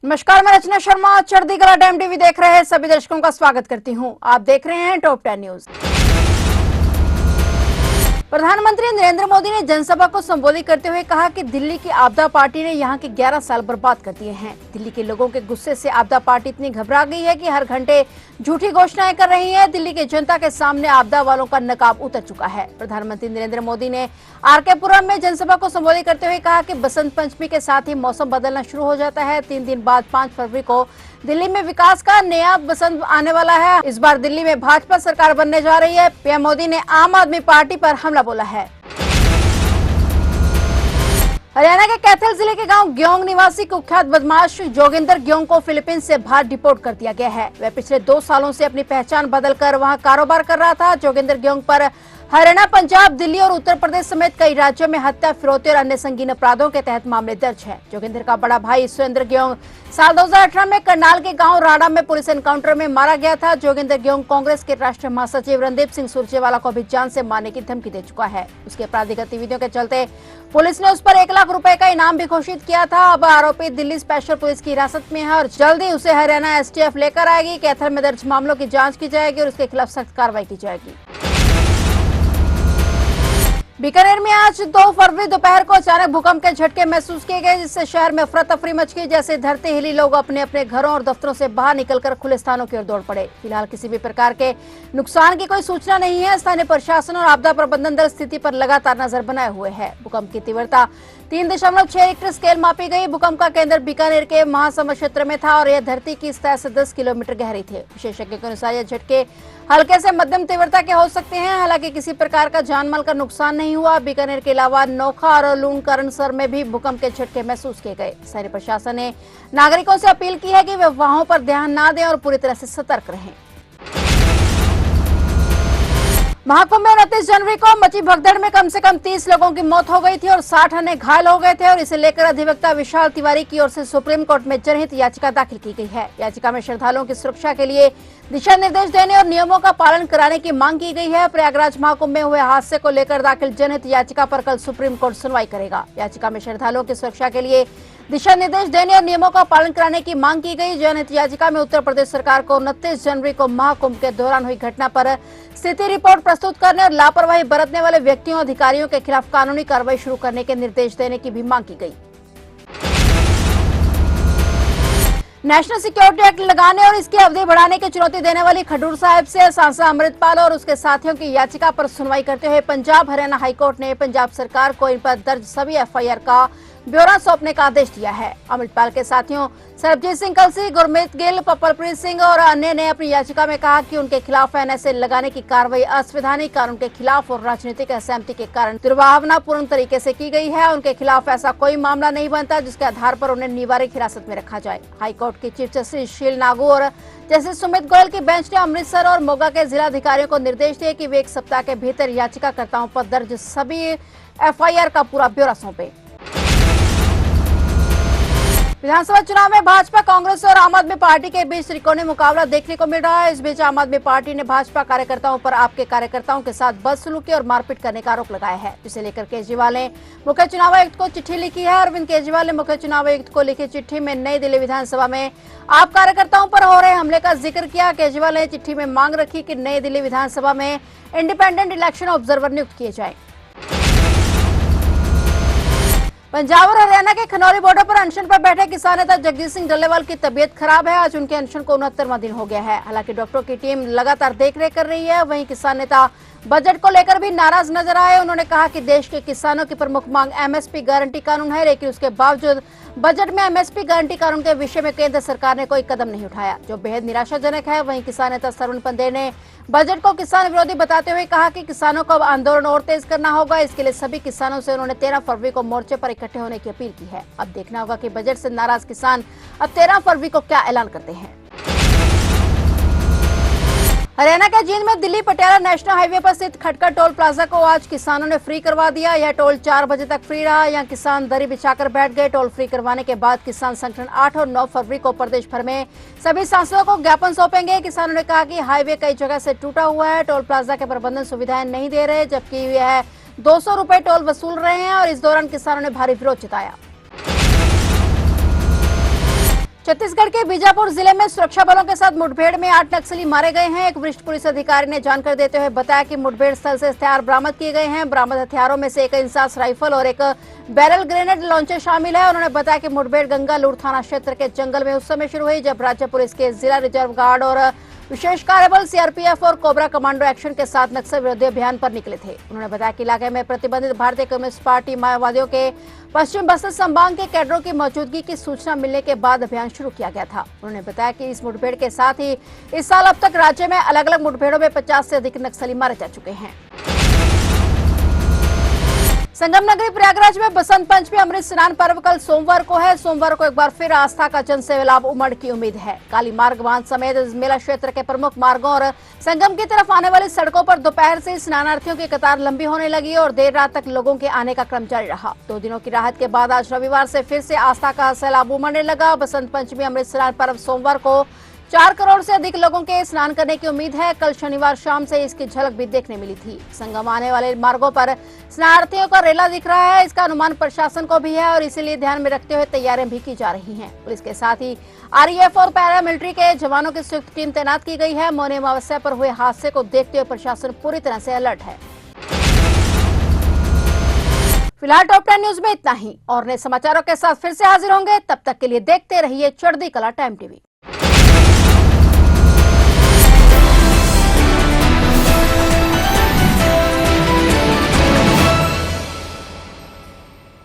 नमस्कार, मैं रचना शर्मा। चढ़ती कला टाइम टीवी देख रहे हैं सभी दर्शकों का स्वागत करती हूं। आप देख रहे हैं टॉप 10 न्यूज। प्रधानमंत्री नरेंद्र मोदी ने जनसभा को संबोधित करते हुए कहा कि दिल्ली की आपदा पार्टी ने यहां के 11 साल बर्बाद कर दिए हैं। दिल्ली के लोगों के गुस्से से आपदा पार्टी इतनी घबरा गई है कि हर घंटे झूठी घोषणाएं कर रही है। दिल्ली की जनता के सामने आपदा वालों का नकाब उतर चुका है। प्रधानमंत्री नरेंद्र मोदी ने आरके पुरम में जनसभा को संबोधित करते हुए कहा कि बसंत पंचमी के साथ ही मौसम बदलना शुरू हो जाता है। 3 दिन बाद 5 फरवरी को दिल्ली में विकास का नया बसंत आने वाला है। इस बार दिल्ली में भाजपा सरकार बनने जा रही है। पीएम मोदी ने आम आदमी पार्टी पर हमला बोला है। हरियाणा के कैथल जिले के गांव ग्योंग निवासी कुख्यात बदमाश जोगिंदर ग्योंग को फिलीपींस से बाहर डिपोर्ट कर दिया गया है। वह पिछले 2 सालों से अपनी पहचान बदलकर वहां कारोबार कर रहा था। जोगिंदर ग्योंग पर हरियाणा, पंजाब, दिल्ली और उत्तर प्रदेश समेत कई राज्यों में हत्या, फिरौती और अन्य संगीन अपराधों के तहत मामले दर्ज हैं। जोगिंदर का बड़ा भाई सुरेंद्र ग्योंग साल 2018 में करनाल के गांव राड़ा में पुलिस एनकाउंटर में मारा गया था। जोगिंदर ग्योंग कांग्रेस के राष्ट्रीय महासचिव रणदीप सिंह सुरजेवाला को भी जान से मारने की धमकी दे चुका है। उसकी आपराधिक गतिविधियों के चलते पुलिस ने उस पर 1 लाख रुपए का इनाम भी घोषित किया था। अब आरोपी दिल्ली स्पेशल पुलिस की हिरासत में है और जल्दी उसे हरियाणा एसटीएफ लेकर आएगी। कैथल में दर्ज मामलों की जांच की जाएगी और उसके खिलाफ सख्त कार्रवाई की जाएगी। बीकानेर में आज 2 फरवरी दोपहर को अचानक भूकंप के झटके महसूस किए गए, जिससे शहर में अफरा तफरी मच गई। जैसे धरती हिली, लोग अपने अपने घरों और दफ्तरों से बाहर निकलकर खुले स्थानों की ओर दौड़ पड़े। फिलहाल किसी भी प्रकार के नुकसान की कोई सूचना नहीं है। स्थानीय प्रशासन और आपदा प्रबंधन दल स्थिति पर लगातार नजर बनाए हुए है। भूकंप की तीव्रता 3.6 रिक्टर स्केल मापी गई। भूकंप का केंद्र बीकानेर के महासमुंद क्षेत्र में था और यह धरती की सतह से 10 किलोमीटर गहरी थे। विशेषज्ञों के अनुसार यह झटके हल्के से मध्यम तीव्रता के हो सकते हैं। हालांकि किसी प्रकार का जानमाल का नुकसान नहीं हुआ। बीकानेर के अलावा नोखा और लूणकरणसर में भी भूकंप के झटके महसूस किए गए। स्थानीय प्रशासन ने नागरिकों से अपील की है कि वे अफवाहों पर ध्यान न दें और पूरी तरह से सतर्क रहें। महाकुंभ में 29 जनवरी को मची भगदड़ में कम से कम 30 लोगों की मौत हो गई थी और 60 अन्य घायल हो गए थे और इसे लेकर अधिवक्ता विशाल तिवारी की ओर से सुप्रीम कोर्ट में जनहित याचिका दाखिल की गई है। याचिका में श्रद्धालुओं की सुरक्षा के लिए दिशा निर्देश देने और नियमों का पालन कराने की मांग की गई है। प्रयागराज महाकुंभ में हुए हादसे को लेकर दाखिल जनहित याचिका पर कल सुप्रीम कोर्ट सुनवाई करेगा। याचिका में श्रद्धालुओं की सुरक्षा के लिए दिशा निर्देश देने और नियमों का पालन कराने की मांग की गई। जनहित याचिका में उत्तर प्रदेश सरकार को 29 जनवरी को महाकुंभ के दौरान हुई घटना पर स्थिति रिपोर्ट प्रस्तुत करने और लापरवाही बरतने वाले व्यक्तियों और अधिकारियों के खिलाफ कानूनी कार्रवाई शुरू करने के निर्देश देने की भी मांग की गई। नेशनल सिक्योरिटी एक्ट लगाने और इसकी अवधि बढ़ाने की चुनौती देने वाली खडूर साहिब से सांसद अमृतपाल और उसके साथियों की याचिका पर सुनवाई करते हुए पंजाब हरियाणा हाईकोर्ट ने पंजाब सरकार को इन पर दर्ज सभी एफआईआर का ब्यौरा सौंपने का आदेश दिया है। अमृतपाल के साथियों सरबजीत सिंह कलसी, गुरमीत गिल, पप्पलप्रीत सिंह और अन्य ने अपनी याचिका में कहा कि उनके खिलाफ एनएसए लगाने की कार्रवाई असंवैधानिक कानून के खिलाफ और राजनीतिक असहमति के कारण दुर्भावनापूर्ण तरीके से की गई है। उनके खिलाफ ऐसा कोई मामला नहीं बनता जिसके आधार पर उन्हें निवारक हिरासत में रखा जाए। हाईकोर्ट की चीफ जस्टिस शील नागू और जस्टिस सुमित गोयल की बेंच ने अमृतसर और मोगा के जिला अधिकारियों को निर्देश दिए कि वे 1 सप्ताह के भीतर याचिकाकर्ताओं पर दर्ज सभी एफआईआर का पूरा ब्यौरा सौंपे। विधानसभा चुनाव में भाजपा, कांग्रेस और आम आदमी पार्टी के बीच त्रिकोणीय मुकाबला देखने को मिल रहा है। इस बीच आम आदमी पार्टी ने भाजपा कार्यकर्ताओं पर आपके कार्यकर्ताओं के साथ बदसलूकी और मारपीट करने का आरोप लगाया है, जिसे लेकर केजरीवाल ने मुख्य चुनाव आयुक्त को चिट्ठी लिखी है। अरविंद केजरीवाल ने मुख्य चुनाव आयुक्त को लिखी चिट्ठी में नई दिल्ली विधानसभा में आप कार्यकर्ताओं पर हो रहे हमले का जिक्र किया। केजरीवाल ने चिट्ठी में मांग रखी कि नई दिल्ली विधानसभा में इंडिपेंडेंट इलेक्शन ऑब्जर्वर नियुक्त किए जाए। पंजाब और हरियाणा के खनौरी बॉर्डर पर अनशन पर बैठे किसान नेता जगजीत सिंह डल्लेवाल की तबीयत खराब है। आज उनके अनशन को 69वां दिन हो गया है। हालांकि डॉक्टरों की टीम लगातार देखरेख कर रही है। वहीं किसान नेता बजट को लेकर भी नाराज नजर आए। उन्होंने कहा कि देश के किसानों की प्रमुख मांग एमएसपी गारंटी कानून है, लेकिन उसके बावजूद बजट में एमएसपी गारंटी कानून के विषय में केंद्र सरकार ने कोई कदम नहीं उठाया, जो बेहद निराशाजनक है। वहीं किसान नेता सरवण पंदे ने बजट को किसान विरोधी बताते हुए कहा कि किसानों को अब आंदोलन और तेज करना होगा। इसके लिए सभी किसानों से उन्होंने 13 फरवरी को मोर्चे पर इकट्ठे होने की अपील की है। अब देखना होगा कि बजट से नाराज किसान अब 13 फरवरी को क्या ऐलान करते हैं। हरियाणा के जींद में दिल्ली पटियाला नेशनल हाईवे पर स्थित खटकर टोल प्लाजा को आज किसानों ने फ्री करवा दिया। यह टोल 4 बजे तक फ्री रहा। यहाँ किसान दरी बिछाकर बैठ गए। टोल फ्री करवाने के बाद किसान संगठन 8 और 9 फरवरी को प्रदेश भर में सभी सांसदों को ज्ञापन सौंपेंगे। किसानों ने कहा कि हाईवे कई जगह से टूटा हुआ है, टोल प्लाजा के प्रबंधन सुविधाएं नहीं दे रहे, जबकि यह 200 रुपए टोल वसूल रहे हैं और इस दौरान किसानों ने भारी विरोध जताया। छत्तीसगढ़ के बीजापुर जिले में सुरक्षा बलों के साथ मुठभेड़ में 8 नक्सली मारे गए हैं। एक वरिष्ठ पुलिस अधिकारी ने जानकारी देते हुए बताया कि मुठभेड़ स्थल से हथियार बरामद किए गए हैं। बरामद हथियारों में से एक इंसास राइफल और एक बैरल ग्रेनेड लॉन्चर शामिल है। उन्होंने बताया कि मुठभेड़ गंगालूर थाना क्षेत्र के जंगल में उस समय शुरू हुई जब राज्य पुलिस के जिला रिजर्व गार्ड और विशेष कार्यबल सीआरपीएफ और कोबरा कमांडो एक्शन के साथ नक्सल विरोधी अभियान पर निकले थे। उन्होंने बताया कि इलाके में प्रतिबंधित भारतीय कम्युनिस्ट पार्टी माओवादियों के पश्चिम बस्तर संभाग के कैडरों की मौजूदगी की सूचना मिलने के बाद अभियान शुरू किया गया था। उन्होंने बताया कि इस मुठभेड़ के साथ ही इस साल अब तक राज्य में अलग अलग मुठभेड़ों में 50 से अधिक नक्सली मारे जा चुके हैं। संगम नगरी प्रयागराज में बसंत पंचमी अमृत स्नान पर्व कल सोमवार को है। सोमवार को एक बार फिर आस्था का जन सैलाब उमड़ की उम्मीद है। काली मार्ग बांध समेत इस मेला क्षेत्र के प्रमुख मार्गों और संगम की तरफ आने वाली सड़कों पर दोपहर से स्नानार्थियों की कतार लंबी होने लगी और देर रात तक लोगों के आने का क्रम जारी रहा। 2 दिनों की राहत के बाद आज रविवार से फिर से आस्था का सैलाब उमड़ने लगा। बसंत पंचमी अमृत स्नान पर्व सोमवार को 4 करोड़ से अधिक लोगों के स्नान करने की उम्मीद है। कल शनिवार शाम से इसकी झलक भी देखने मिली थी। संगम आने वाले मार्गों पर स्नानार्थियों का रेला दिख रहा है। इसका अनुमान प्रशासन को भी है और इसीलिए ध्यान में रखते हुए तैयारियां भी की जा रही हैं। पुलिस के साथ ही आरईएफ और पैरामिलिट्री के जवानों की संयुक्त टीम तैनात की गई है। मौनी अमावस्या पर हुए हादसे को देखते हुए प्रशासन पूरी तरह से अलर्ट है। फिलहाल टॉप 10 न्यूज में इतना ही और नए समाचारों के साथ फिर से हाजिर होंगे। तब तक के लिए देखते रहिए चढ़ती कला टाइम टीवी।